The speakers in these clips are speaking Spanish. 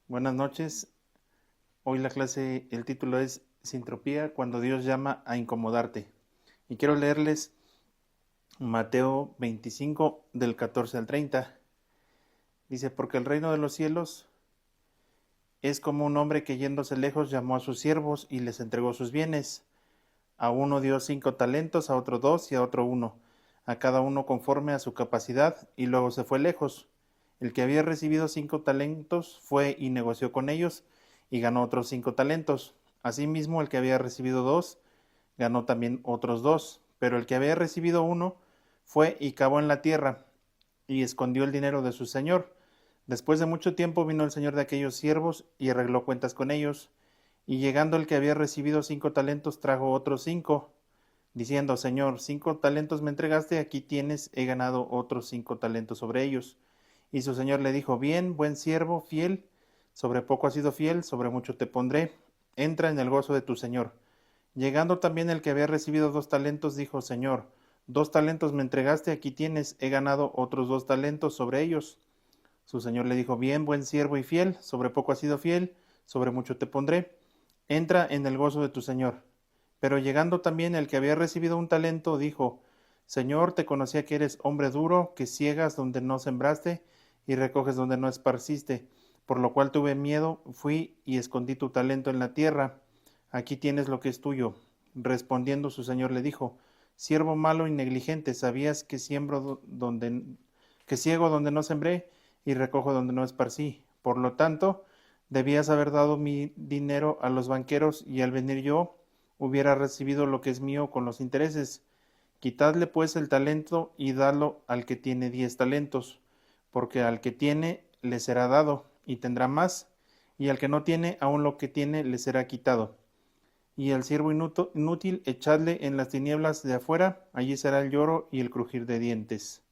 Buenas noches. Hoy la clase, el título es Sintropía, cuando Dios llama a incomodarte. Y quiero leerles Mateo 25 del 14 al 30. Dice, porque el reino de los cielos es como un hombre que yéndose lejos llamó a sus siervos y les entregó sus bienes. A uno dio 5 talentos, a otro 2 y a otro 1, a cada uno conforme a su capacidad, y luego se fue lejos. El que había recibido 5 talentos fue y negoció con ellos, y ganó otros 5 talentos. Asimismo, el que había recibido 2, ganó también otros 2. Pero el que había recibido 1, fue y cavó en la tierra, y escondió el dinero de su señor. Después de mucho tiempo vino el señor de aquellos siervos, y arregló cuentas con ellos. Y llegando el que había recibido 5 talentos, trajo otros 5, diciendo, Señor, 5 talentos me entregaste, aquí tienes, he ganado otros 5 talentos sobre ellos. Y su señor le dijo, bien, buen siervo, fiel, sobre poco has sido fiel, sobre mucho te pondré, entra en el gozo de tu señor. Llegando también el que había recibido 2 talentos, dijo, Señor, 2 talentos me entregaste, aquí tienes, he ganado otros 2 talentos sobre ellos. Su señor le dijo, bien, buen siervo y fiel, sobre poco has sido fiel, sobre mucho te pondré, entra en el gozo de tu señor. Pero llegando también el que había recibido un talento, dijo, Señor, te conocía que eres hombre duro, que ciegas donde no sembraste y recoges donde no esparciste, por lo cual tuve miedo, fui y escondí tu talento en la tierra. Aquí tienes lo que es tuyo. Respondiendo su señor le dijo, siervo malo y negligente, sabías que que ciego donde no sembré y recojo donde no esparcí. Por lo tanto, debías haber dado mi dinero a los banqueros y al venir yo hubiera recibido lo que es mío con los intereses. Quitadle pues el talento y dadlo al que tiene 10 talentos, porque al que tiene le será dado y tendrá más, y al que no tiene, aun lo que tiene le será quitado. Y el siervo inútil echadle en las tinieblas de afuera, allí será el lloro y el crujir de dientes.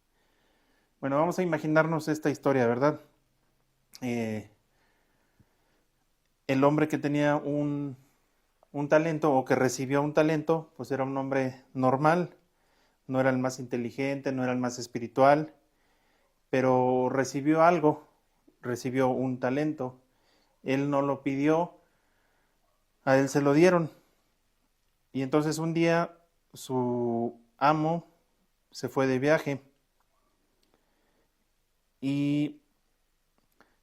Bueno, vamos a imaginarnos esta historia, ¿verdad? Eh, el hombre que tenía un talento o que recibió un talento, pues era un hombre normal, no era el más inteligente, no era el más espiritual, pero recibió algo, recibió un talento. Él no lo pidió, a él se lo dieron. Y entonces un día su amo se fue de viaje y,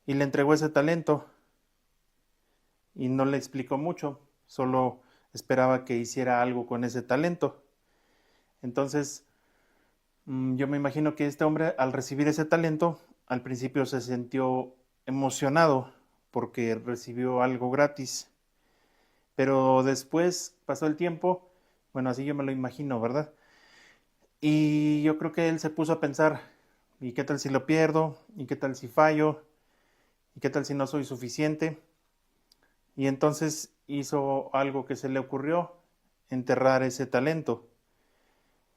y le entregó ese talento y no le explicó mucho, solo esperaba que hiciera algo con ese talento. Entonces, yo me imagino que este hombre al recibir ese talento, al principio se sintió emocionado porque recibió algo gratis, pero después pasó el tiempo, bueno, así yo me lo imagino, ¿verdad? Y yo creo que él se puso a pensar, ¿y qué tal si lo pierdo? ¿Y qué tal si fallo? ¿Y qué tal si no soy suficiente? Y entonces hizo algo que se le ocurrió, enterrar ese talento.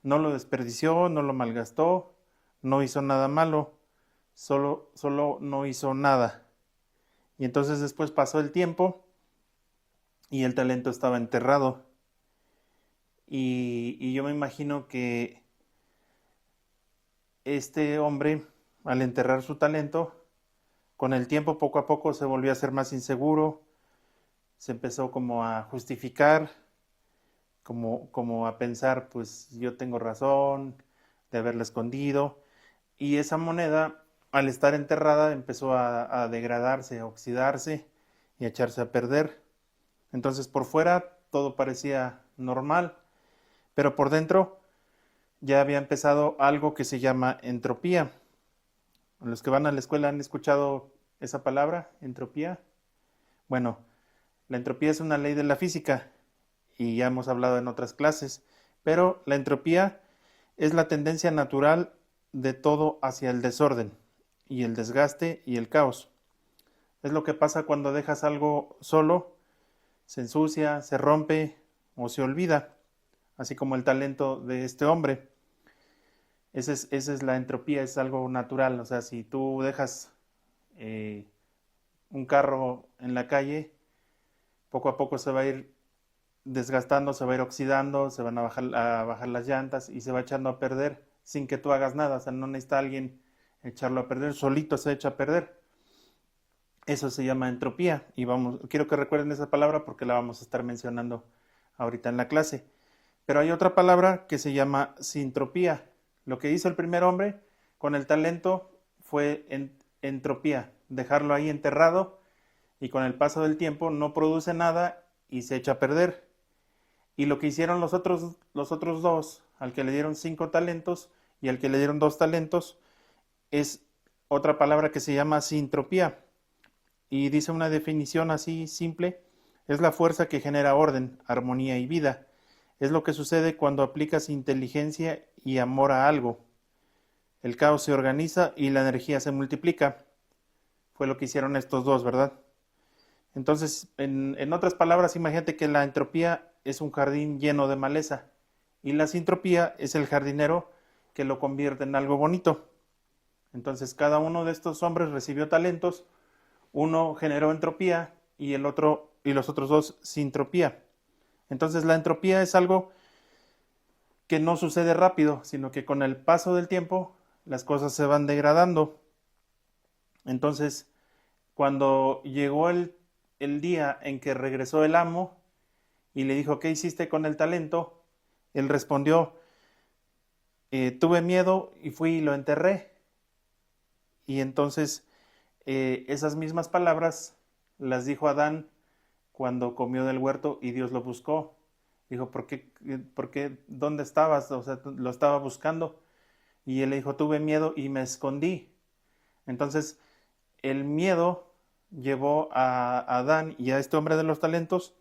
No lo desperdició, no lo malgastó, no hizo nada malo, solo no hizo nada. Y entonces después pasó el tiempo y el talento estaba enterrado. Y yo me imagino que este hombre, al enterrar su talento, con el tiempo poco a poco se volvió a ser más inseguro, se empezó como a justificar, como a pensar, pues yo tengo razón de haberla escondido. Y esa moneda, al estar enterrada, empezó a degradarse, a oxidarse y a echarse a perder. Entonces por fuera todo parecía normal, pero por dentro ya había empezado algo que se llama entropía. Los que van a la escuela han escuchado esa palabra, entropía. Bueno, la entropía es una ley de la física y ya hemos hablado en otras clases, pero la entropía es la tendencia natural de todo hacia el desorden y el desgaste y el caos. Es lo que pasa cuando dejas algo solo, se ensucia, se rompe o se olvida, así como el talento de este hombre. Esa es la entropía, es algo natural. O sea, si tú dejas eh, un carro en la calle, poco a poco se va a ir desgastando, se va a ir oxidando, se van a bajar las llantas y se va echando a perder sin que tú hagas nada. O sea, no necesita alguien echarlo a perder, solito se echa a perder. Eso se llama entropía y quiero que recuerden esa palabra porque la vamos a estar mencionando ahorita en la clase. Pero hay otra palabra que se llama sintropía. Lo que hizo el primer hombre con el talento fue entropía, dejarlo ahí enterrado y con el paso del tiempo no produce nada y se echa a perder. Y lo que hicieron los otros dos, al que le dieron 5 talentos y al que le dieron 2 talentos, es otra palabra que se llama sintropía. Y dice una definición así simple: es la fuerza que genera orden, armonía y vida. Es lo que sucede cuando aplicas inteligencia y amor a algo. El caos se organiza y la energía se multiplica. Fue lo que hicieron estos dos, ¿verdad? Entonces, en otras palabras, imagínate que la entropía es un jardín lleno de maleza y la sintropía es el jardinero que lo convierte en algo bonito. Entonces, cada uno de estos hombres recibió talentos, uno generó entropía y el otro y los otros dos sintropía. Entonces, la entropía es algo que no sucede rápido, sino que con el paso del tiempo las cosas se van degradando. Entonces, cuando llegó el día en que regresó el amo y le dijo: ¿qué hiciste con el talento? Él respondió: tuve miedo y fui y lo enterré. Y entonces esas mismas palabras las dijo Adán cuando comió del huerto y Dios lo buscó. Dijo: ¿por qué? ¿Dónde estabas? O sea, lo estaba buscando. Y él le dijo: tuve miedo y me escondí. Entonces, el miedo llevó a Adán y a este hombre de los talentos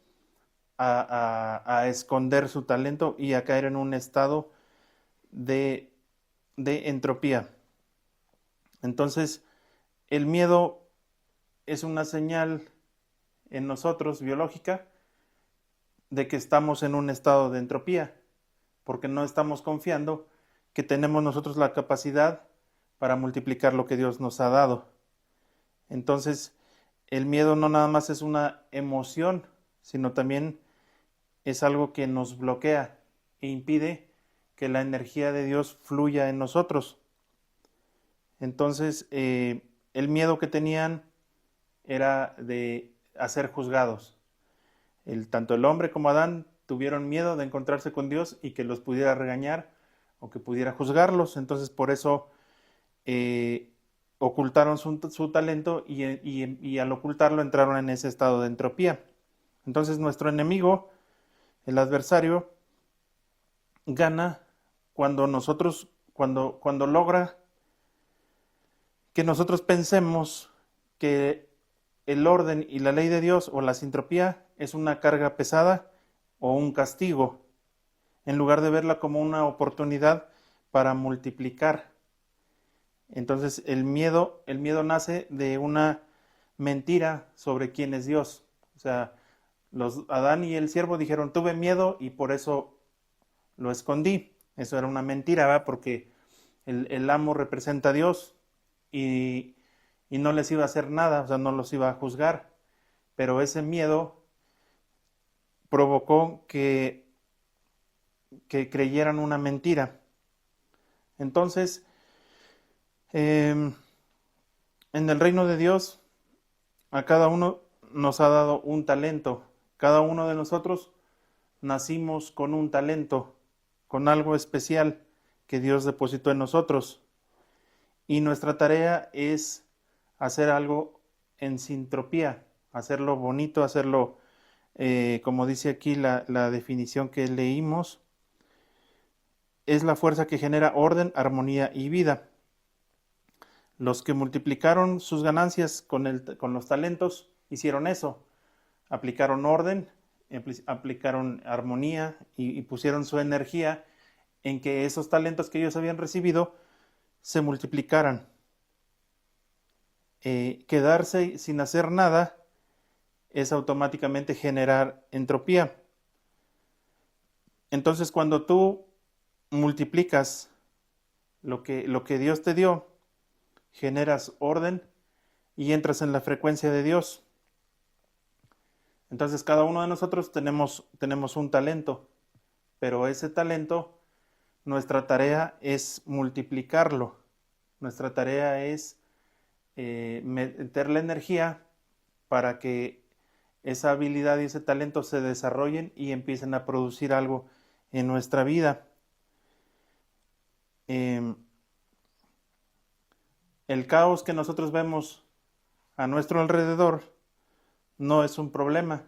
a esconder su talento y a caer en un estado de entropía. Entonces, el miedo es una señal en nosotros biológica de que estamos en un estado de entropía, porque no estamos confiando que tenemos nosotros la capacidad para multiplicar lo que Dios nos ha dado. Entonces, el miedo no nada más es una emoción, sino también es algo que nos bloquea e impide que la energía de Dios fluya en nosotros. Entonces, el miedo que tenían era de ser juzgados. Tanto el hombre como Adán tuvieron miedo de encontrarse con Dios y que los pudiera regañar o que pudiera juzgarlos. Entonces, por eso ocultaron su talento y al ocultarlo entraron en ese estado de entropía. Entonces, nuestro enemigo, el adversario, gana cuando logra que nosotros pensemos que el orden y la ley de Dios o la sintropía es una carga pesada o un castigo, en lugar de verla como una oportunidad para multiplicar. Entonces el miedo nace de una mentira sobre quién es Dios. O sea, Adán y el siervo dijeron: tuve miedo y por eso lo escondí. Eso era una mentira, ¿verdad? Porque el amo representa a Dios y no les iba a hacer nada, o sea, no los iba a juzgar. Pero ese miedo provocó que creyeran una mentira. Entonces, en el reino de Dios, a cada uno nos ha dado un talento. Cada uno de nosotros nacimos con un talento, con algo especial que Dios depositó en nosotros. Y nuestra tarea es hacer algo en sintropía, hacerlo bonito, hacerlo, como dice aquí la definición que leímos, es la fuerza que genera orden, armonía y vida. Los que multiplicaron sus ganancias con los talentos hicieron eso, aplicaron orden, aplicaron armonía y pusieron su energía en que esos talentos que ellos habían recibido se multiplicaran. Quedarse sin hacer nada es automáticamente generar entropía. Entonces, cuando tú multiplicas lo que Dios te dio, generas orden y entras en la frecuencia de Dios. Entonces, cada uno de nosotros tenemos un talento, pero ese talento, nuestra tarea es multiplicarlo. Nuestra tarea es meter la energía para que esa habilidad y ese talento se desarrollen y empiecen a producir algo en nuestra vida. El caos que nosotros vemos a nuestro alrededor no es un problema,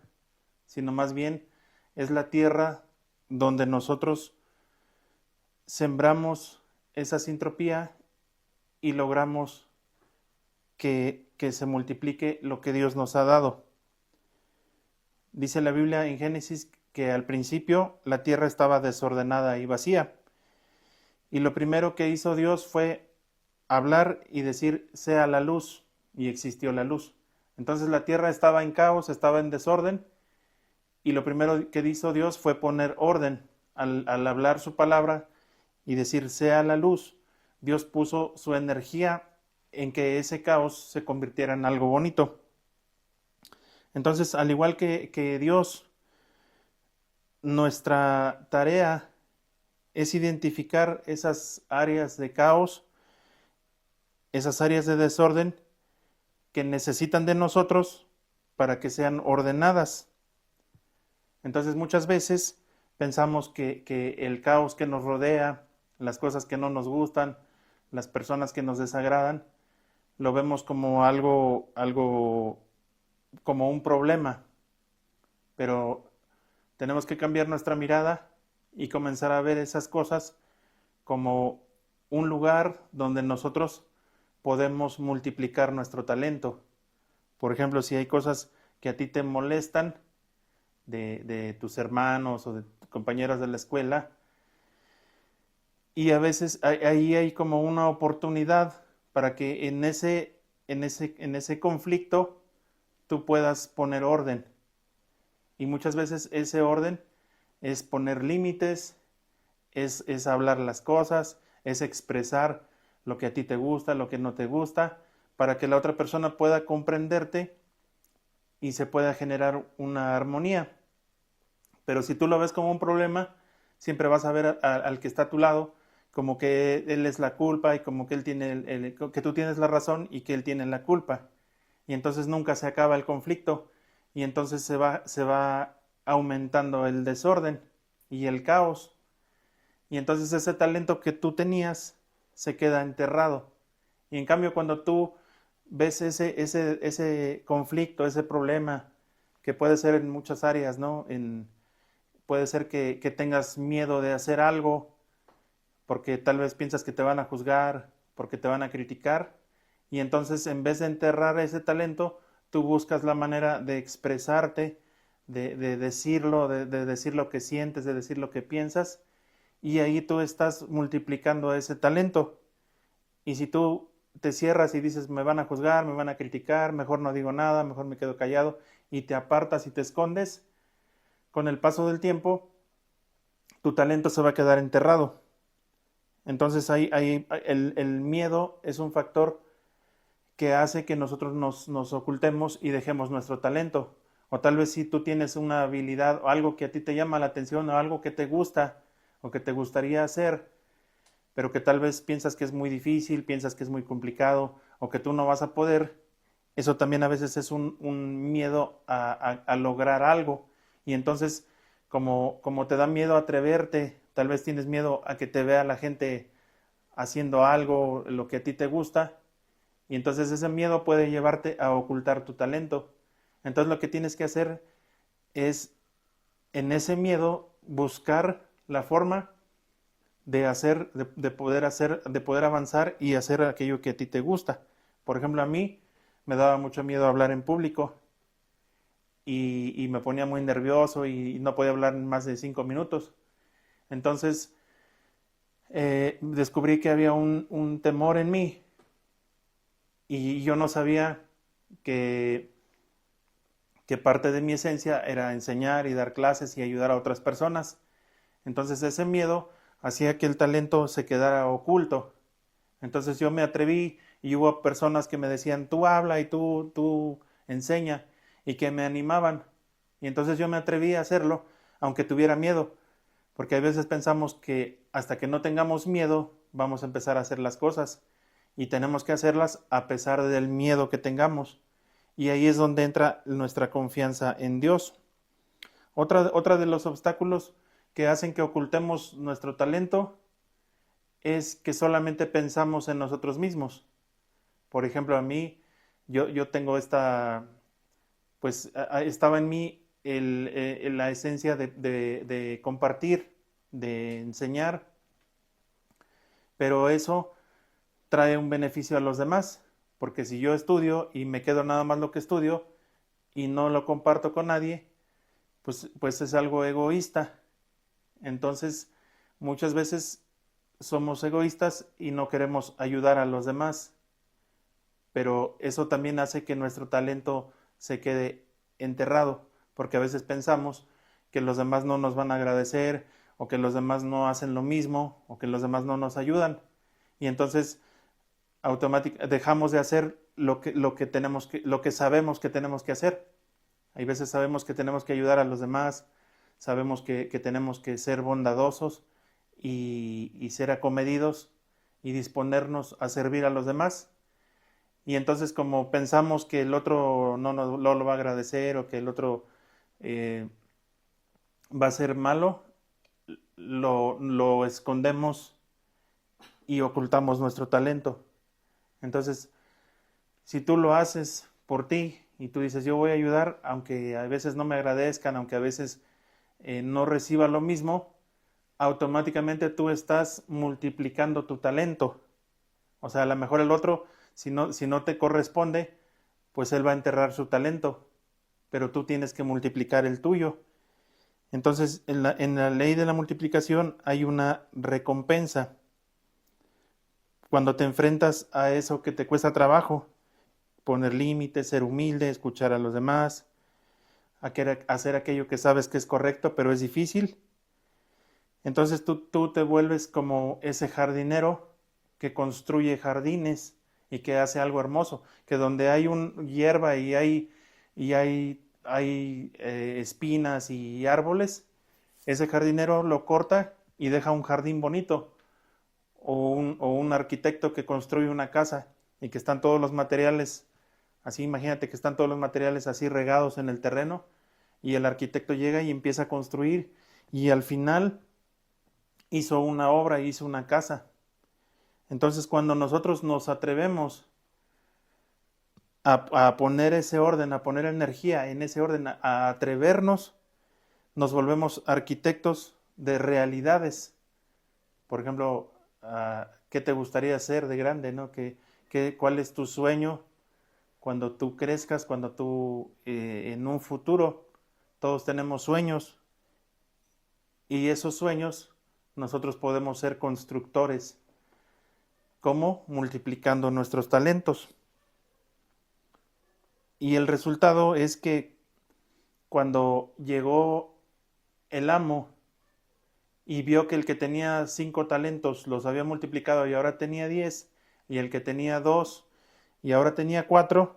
sino más bien es la tierra donde nosotros sembramos esa sintropía y logramos que se multiplique lo que Dios nos ha dado. Dice la Biblia en Génesis que al principio la tierra estaba desordenada y vacía. Y lo primero que hizo Dios fue hablar y decir, sea la luz, y existió la luz. Entonces la tierra estaba en caos, estaba en desorden, y lo primero que hizo Dios fue poner orden. Al hablar su palabra y decir, sea la luz, Dios puso su energía en que ese caos se convirtiera en algo bonito. Entonces, al igual que Dios, nuestra tarea es identificar esas áreas de caos, esas áreas de desorden que necesitan de nosotros para que sean ordenadas. Entonces, muchas veces pensamos que el caos que nos rodea, las cosas que no nos gustan, las personas que nos desagradan, lo vemos como algo como un problema, pero tenemos que cambiar nuestra mirada y comenzar a ver esas cosas como un lugar donde nosotros podemos multiplicar nuestro talento. Por ejemplo, si hay cosas que a ti te molestan de tus hermanos o de compañeros de la escuela, y a veces ahí hay como una oportunidad para que en ese conflicto tú puedas poner orden. Y muchas veces ese orden es poner límites, es hablar las cosas, es expresar lo que a ti te gusta, lo que no te gusta, para que la otra persona pueda comprenderte y se pueda generar una armonía. Pero si tú lo ves como un problema, siempre vas a ver al que está a tu lado como que él es la culpa y como que él tiene que tú tienes la razón y que él tiene la culpa. Y entonces nunca se acaba el conflicto y entonces se va aumentando el desorden y el caos. Y entonces ese talento que tú tenías se queda enterrado. Y en cambio cuando tú ves ese conflicto, ese problema, que puede ser en muchas áreas, ¿no? Puede ser que tengas miedo de hacer algo, porque tal vez piensas que te van a juzgar, porque te van a criticar, y entonces en vez de enterrar ese talento, tú buscas la manera de expresarte, de decirlo, de decir lo que sientes, de decir lo que piensas, y ahí tú estás multiplicando ese talento. Y si tú te cierras y dices, me van a juzgar, me van a criticar, mejor no digo nada, mejor me quedo callado, y te apartas y te escondes, con el paso del tiempo, tu talento se va a quedar enterrado. Entonces ahí el miedo es un factor que hace que nosotros nos ocultemos y dejemos nuestro talento. O tal vez si tú tienes una habilidad o algo que a ti te llama la atención o algo que te gusta o que te gustaría hacer, pero que tal vez piensas que es muy difícil, piensas que es muy complicado o que tú no vas a poder, eso también a veces es un miedo a lograr algo. Y entonces, como te da miedo atreverte, tal vez tienes miedo a que te vea la gente haciendo algo, lo que a ti te gusta, y entonces ese miedo puede llevarte a ocultar tu talento. Entonces lo que tienes que hacer es, en ese miedo, buscar la forma de poder avanzar y hacer aquello que a ti te gusta. Por ejemplo, a mí me daba mucho miedo hablar en público y me ponía muy nervioso y no podía hablar en más de 5 minutos. Entonces descubrí que había un temor en mí y yo no sabía que parte de mi esencia era enseñar y dar clases y ayudar a otras personas. Entonces ese miedo hacía que el talento se quedara oculto. Entonces yo me atreví y hubo personas que me decían, tú habla y tú enseña, y que me animaban. Y entonces yo me atreví a hacerlo, aunque tuviera miedo, porque a veces pensamos que hasta que no tengamos miedo vamos a empezar a hacer las cosas, y tenemos que hacerlas a pesar del miedo que tengamos. y ahí es donde entra nuestra confianza en Dios. Otra de los obstáculos que hacen que ocultemos nuestro talento es que solamente pensamos en nosotros mismos. Por ejemplo, a mí, yo tengo pues estaba en mí la esencia de compartir, de enseñar, pero eso trae un beneficio a los demás, porque si yo estudio y me quedo nada más lo que estudio y no lo comparto con nadie, pues es algo egoísta. Entonces, muchas veces somos egoístas y no queremos ayudar a los demás, pero eso también hace que nuestro talento se quede enterrado, porque a veces pensamos que los demás no nos van a agradecer, o que los demás no hacen lo mismo, o que los demás no nos ayudan, y entonces dejamos de hacer lo que sabemos que tenemos que hacer. Hay veces sabemos que tenemos que ayudar a los demás, sabemos que tenemos que ser bondadosos y ser acomedidos y disponernos a servir a los demás. Y entonces como pensamos que el otro no lo va a agradecer, o que el otro va a ser malo, lo escondemos y ocultamos nuestro talento. Entonces, si tú lo haces por ti y tú dices, yo voy a ayudar, aunque a veces no me agradezcan, aunque a veces no reciba lo mismo, automáticamente tú estás multiplicando tu talento. O sea, a lo mejor el otro, si no te corresponde, pues él va a enterrar su talento, pero tú tienes que multiplicar el tuyo. Entonces, en la ley de la multiplicación hay una recompensa. Cuando te enfrentas a eso que te cuesta trabajo, poner límites, ser humilde, escuchar a los demás, hacer aquello que sabes que es correcto, pero es difícil. Entonces tú te vuelves como ese jardinero que construye jardines y que hace algo hermoso, que donde hay hierba y hay espinas y árboles, ese jardinero lo corta y deja un jardín bonito, o un arquitecto que construye una casa y que están todos los materiales, así imagínate que están todos los materiales así regados en el terreno, y el arquitecto llega y empieza a construir, y al final hizo una obra, hizo una casa. Entonces, cuando nosotros nos atrevemos a poner ese orden, a poner energía en ese orden, a atrevernos, nos volvemos arquitectos de realidades. Por ejemplo, ¿qué te gustaría hacer de grande, no? ¿Cuál es tu sueño cuando tú crezcas, cuando tú en un futuro? Todos tenemos sueños, y esos sueños nosotros podemos ser constructores. ¿Cómo? Multiplicando nuestros talentos. Y el resultado es que cuando llegó el amo y vio que el que tenía 5 talentos los había multiplicado y ahora tenía 10, y el que tenía 2 y ahora tenía 4,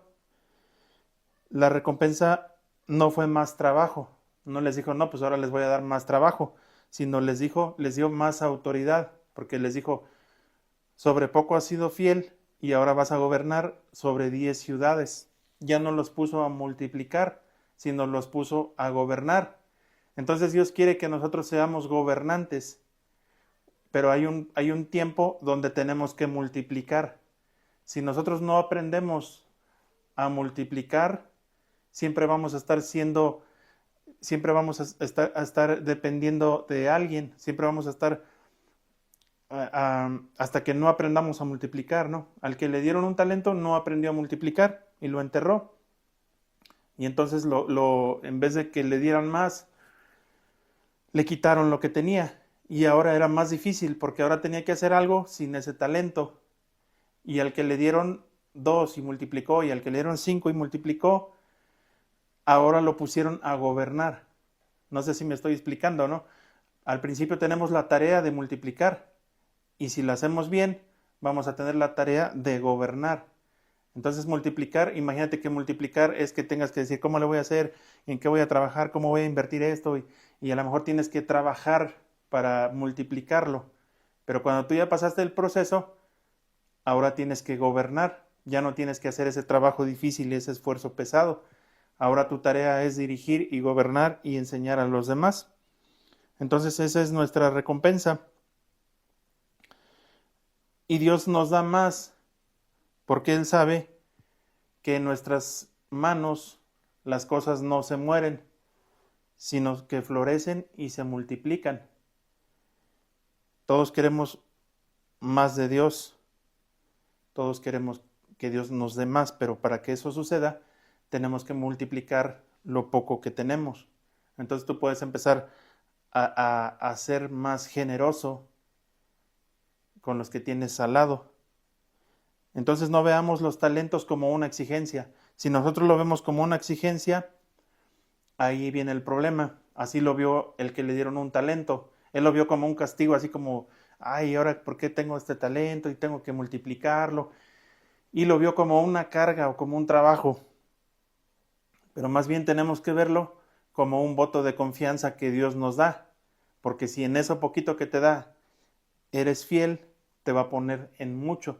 la recompensa no fue más trabajo. No les dijo, no, pues ahora les voy a dar más trabajo, sino les dio más autoridad, porque les dijo, sobre poco has sido fiel y ahora vas a gobernar sobre 10 ciudades. Ya no los puso a multiplicar, sino los puso a gobernar. Entonces Dios quiere que nosotros seamos gobernantes, pero hay un tiempo donde tenemos que multiplicar. Si nosotros no aprendemos a multiplicar, siempre vamos a estar dependiendo de alguien, siempre vamos a estar hasta que no aprendamos a multiplicar, ¿no? Al que le dieron un talento no aprendió a multiplicar y lo enterró. Y entonces en vez de que le dieran más, le quitaron lo que tenía. Y ahora era más difícil porque ahora tenía que hacer algo sin ese talento. Y al que le dieron 2 y multiplicó, y al que le dieron 5 y multiplicó, ahora lo pusieron a gobernar. No sé si me estoy explicando, ¿no? Al principio tenemos la tarea de multiplicar, y si la hacemos bien, vamos a tener la tarea de gobernar. Entonces multiplicar, imagínate que multiplicar es que tengas que decir cómo le voy a hacer, en qué voy a trabajar, cómo voy a invertir esto, y a lo mejor tienes que trabajar para multiplicarlo. Pero cuando tú ya pasaste el proceso, ahora tienes que gobernar. Ya no tienes que hacer ese trabajo difícil y ese esfuerzo pesado. Ahora tu tarea es dirigir y gobernar y enseñar a los demás. Entonces esa es nuestra recompensa. Y Dios nos da más porque Él sabe que en nuestras manos las cosas no se mueren, sino que florecen y se multiplican. Todos queremos más de Dios, todos queremos que Dios nos dé más, pero para que eso suceda, tenemos que multiplicar lo poco que tenemos. Entonces tú puedes empezar a ser más generoso con los que tienes al lado. Entonces no veamos los talentos como una exigencia. Si nosotros lo vemos como una exigencia, ahí viene el problema. Así lo vio el que le dieron un talento. Él lo vio como un castigo, así como, ay, ahora ¿por qué tengo este talento y tengo que multiplicarlo? Y lo vio como una carga o como un trabajo. Pero más bien tenemos que verlo como un voto de confianza que Dios nos da. Porque si en eso poquito que te da eres fiel, te va a poner en mucho.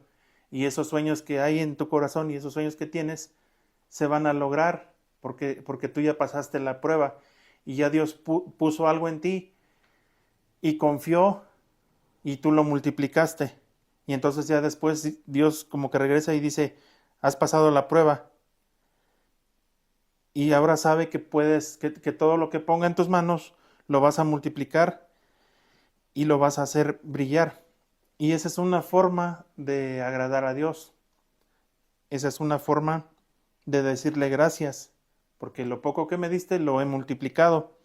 Y esos sueños que hay en tu corazón y esos sueños que tienes se van a lograr porque tú ya pasaste la prueba y ya Dios puso algo en ti y confió y tú lo multiplicaste. Y entonces ya después Dios como que regresa y dice, has pasado la prueba. Y ahora sabe que puedes, que todo lo que ponga en tus manos lo vas a multiplicar y lo vas a hacer brillar. Y esa es una forma de agradar a Dios. Esa es una forma de decirle gracias, porque lo poco que me diste lo he multiplicado.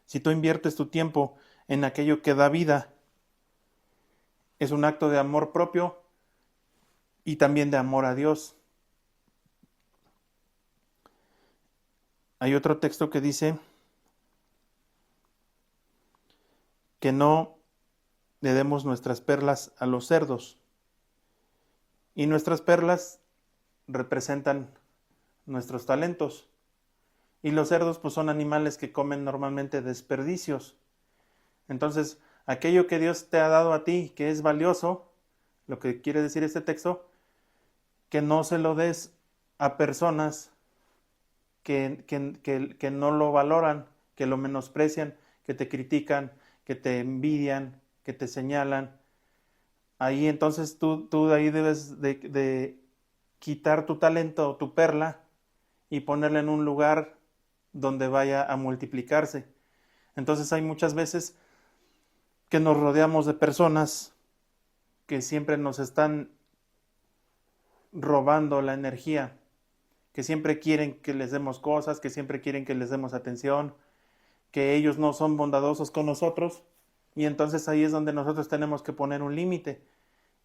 Si tú inviertes tu tiempo en aquello que da vida, es un acto de amor propio y también de amor a Dios. Hay otro texto que dice que no le demos nuestras perlas a los cerdos. Y nuestras perlas representan nuestros talentos. Y los cerdos pues son animales que comen normalmente desperdicios. Entonces, aquello que Dios te ha dado a ti, que es valioso, lo que quiere decir este texto, que no se lo des a personas que no lo valoran, que lo menosprecian, que te critican, que te envidian, que te señalan. Ahí entonces tú de ahí debes de quitar tu talento o tu perla y ponerla en un lugar donde vaya a multiplicarse. Entonces hay muchas veces que nos rodeamos de personas que siempre nos están robando la energía, que siempre quieren que les demos cosas, que siempre quieren que les demos atención, que ellos no son bondadosos con nosotros. Y entonces ahí es donde nosotros tenemos que poner un límite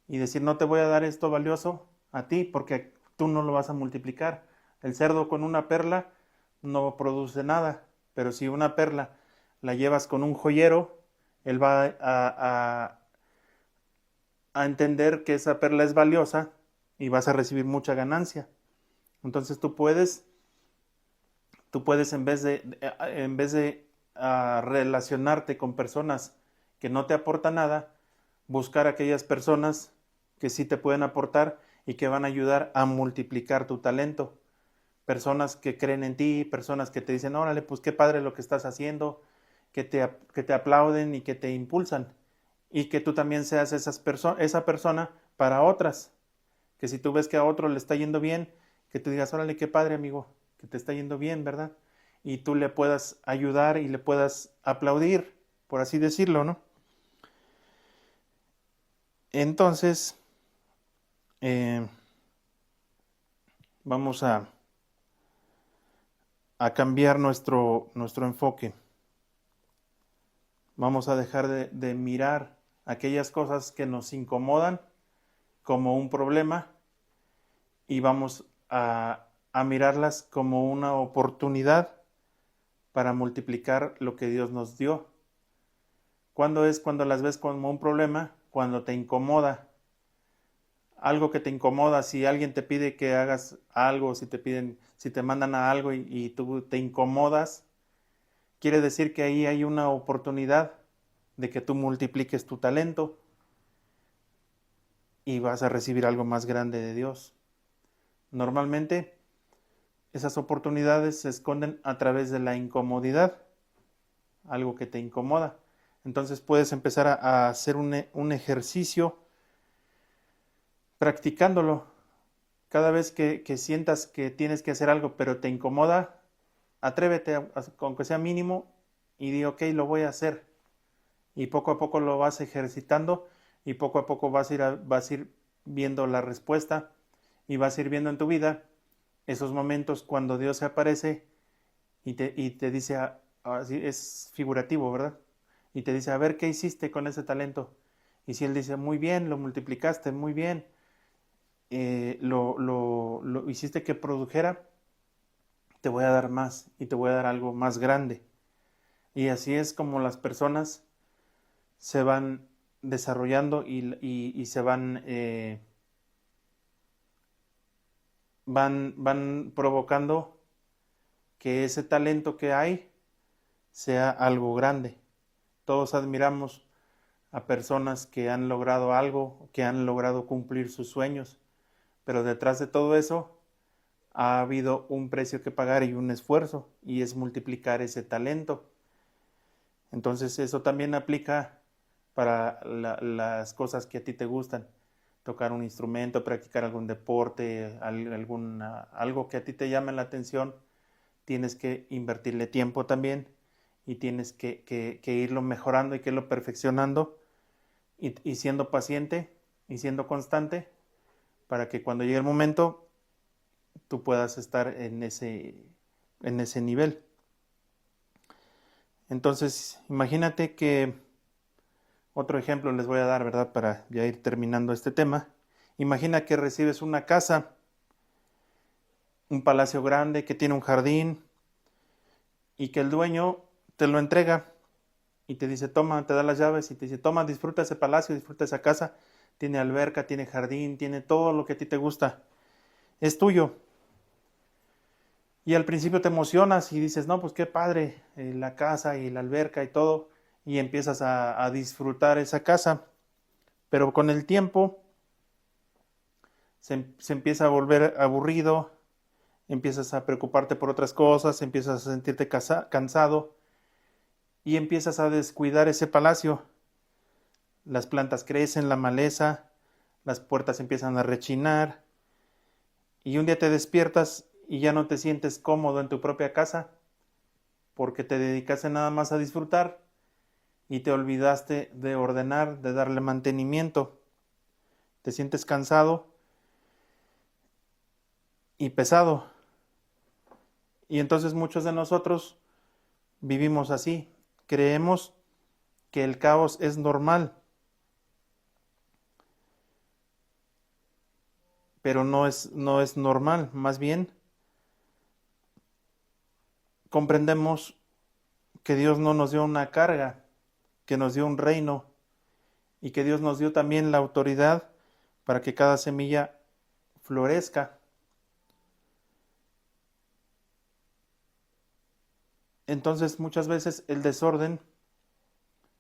y decir, no te voy a dar esto valioso a ti porque tú no lo vas a multiplicar. El cerdo con una perla no produce nada, pero si una perla la llevas con un joyero, él va a entender que esa perla es valiosa y vas a recibir mucha ganancia. Entonces tú puedes en vez de relacionarte con personas que no te aportan nada, buscar aquellas personas que sí te pueden aportar y que van a ayudar a multiplicar tu talento. Personas que creen en ti, personas que te dicen, órale, pues qué padre lo que estás haciendo, que te aplauden y que te impulsan. Y que tú también seas esa persona para otras. Que si tú ves que a otro le está yendo bien, que tú digas, órale, qué padre, amigo, que te está yendo bien, ¿verdad? Y tú le puedas ayudar y le puedas aplaudir, por así decirlo, ¿no? Entonces, eh, vamos a cambiar nuestro enfoque. Vamos a dejar de mirar aquellas cosas que nos incomodan como un problema y vamos a mirarlas como una oportunidad para multiplicar lo que Dios nos dio. ¿Cuándo es cuando las ves como un problema? Cuando te incomoda. Algo que te incomoda, si alguien te pide que hagas algo, si te mandan a algo y tú te incomodas, quiere decir que ahí hay una oportunidad de que tú multipliques tu talento. y vas a recibir algo más grande de Dios. Normalmente esas oportunidades se esconden a través de la incomodidad, algo que te incomoda. Entonces puedes empezar a hacer un ejercicio practicándolo. Cada vez que sientas que tienes que hacer algo pero te incomoda, atrévete, aunque sea mínimo, y di, ok, lo voy a hacer. Y poco a poco lo vas ejercitando y poco a poco vas a ir viendo la respuesta y vas a ir viendo en tu vida esos momentos cuando Dios se aparece y te dice, así es figurativo, ¿verdad? Y te dice, a ver, ¿qué hiciste con ese talento? Y si Él dice, muy bien, lo multiplicaste, muy bien, lo hiciste que produjera, te voy a dar más y te voy a dar algo más grande. Y así es como las personas se van desarrollando y se van provocando que ese talento que hay sea algo grande. Todos admiramos a personas que han logrado algo, que han logrado cumplir sus sueños, pero detrás de todo eso ha habido un precio que pagar y un esfuerzo, y es multiplicar ese talento. Entonces eso también aplica para las cosas que a ti te gustan, tocar un instrumento, practicar algún deporte, algo que a ti te llame la atención. Tienes que invertirle tiempo también y tienes que irlo mejorando y que irlo perfeccionando y siendo paciente y siendo constante para que cuando llegue el momento tú puedas estar en ese nivel. Entonces, imagínate que otro ejemplo les voy a dar, ¿verdad? Para ya ir terminando este tema. Imagina que recibes una casa, un palacio grande que tiene un jardín y que el dueño te lo entrega y te dice, toma, te da las llaves y te dice, toma, disfruta ese palacio, disfruta esa casa. Tiene alberca, tiene jardín, tiene todo lo que a ti te gusta. Es tuyo. Y al principio te emocionas y dices, no, pues qué padre, la casa y la alberca y todo. Y empiezas a disfrutar esa casa. Pero con el tiempo se empieza a volver aburrido, empiezas a preocuparte por otras cosas, empiezas a sentirte cansado y empiezas a descuidar ese palacio. Las plantas crecen, la maleza, las puertas empiezan a rechinar y un día te despiertas y ya no te sientes cómodo en tu propia casa porque te dedicaste nada más a disfrutar y te olvidaste de ordenar, de darle mantenimiento. Te sientes cansado y pesado. Y entonces muchos de nosotros vivimos así. Creemos que el caos es normal, pero no es normal. Más bien, comprendemos que Dios no nos dio una carga, que nos dio un reino y que Dios nos dio también la autoridad para que cada semilla florezca. Entonces, muchas veces el desorden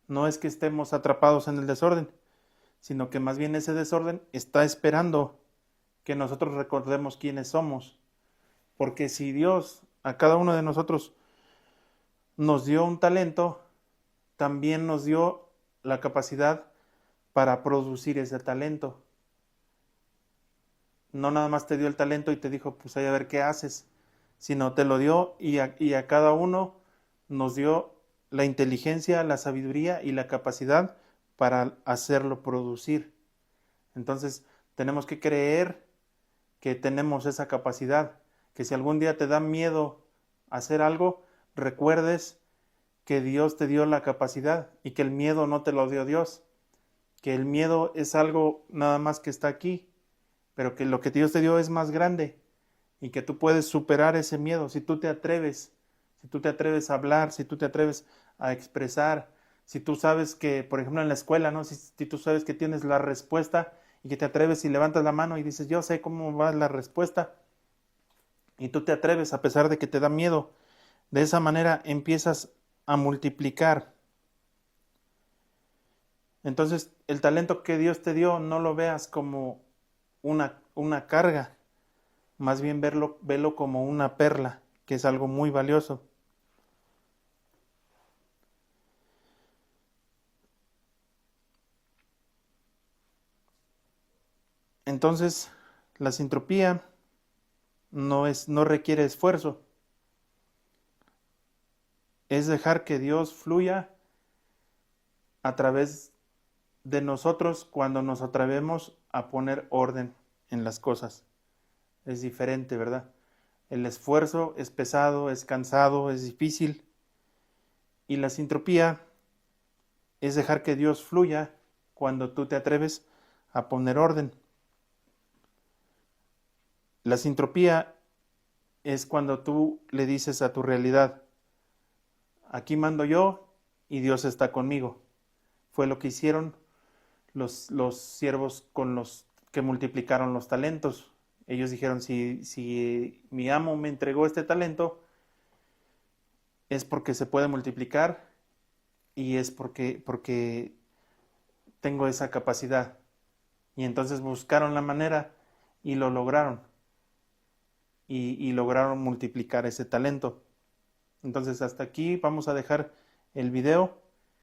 no es que estemos atrapados en el desorden, sino que más bien ese desorden está esperando que nosotros recordemos quiénes somos. Porque si Dios a cada uno de nosotros nos dio un talento, también nos dio la capacidad para producir ese talento. No nada más te dio el talento y te dijo, pues ahí a ver qué haces, sino te lo dio y a cada uno nos dio la inteligencia, la sabiduría y la capacidad para hacerlo producir. Entonces tenemos que creer que tenemos esa capacidad, que si algún día te da miedo hacer algo, recuerdes que Dios te dio la capacidad y que el miedo no te lo dio Dios, que el miedo es algo nada más que está aquí, pero que lo que Dios te dio es más grande y que tú puedes superar ese miedo si tú te atreves, a hablar, si tú te atreves a expresar, si tú sabes que, por ejemplo, en la escuela, ¿no? Si tú sabes que tienes la respuesta y que te atreves y levantas la mano y dices, yo sé cómo va la respuesta, y tú te atreves a pesar de que te da miedo, de esa manera empiezas a multiplicar. Entonces, el talento que Dios te dio no lo veas como una carga, más bien velo como una perla, que es algo muy valioso. Entonces, la sintropía no requiere esfuerzo, es dejar que Dios fluya a través de nosotros cuando nos atrevemos a poner orden en las cosas. Es diferente, ¿verdad? El esfuerzo es pesado, es cansado, es difícil. Y la sintropía es dejar que Dios fluya cuando tú te atreves a poner orden. La sintropía es cuando tú le dices a tu realidad, aquí mando yo y Dios está conmigo. Fue lo que hicieron los siervos con los que multiplicaron los talentos. Ellos dijeron, si mi amo me entregó este talento, es porque se puede multiplicar y es porque tengo esa capacidad. Y entonces buscaron la manera y lo lograron. Y lograron multiplicar ese talento. Entonces hasta aquí vamos a dejar el video.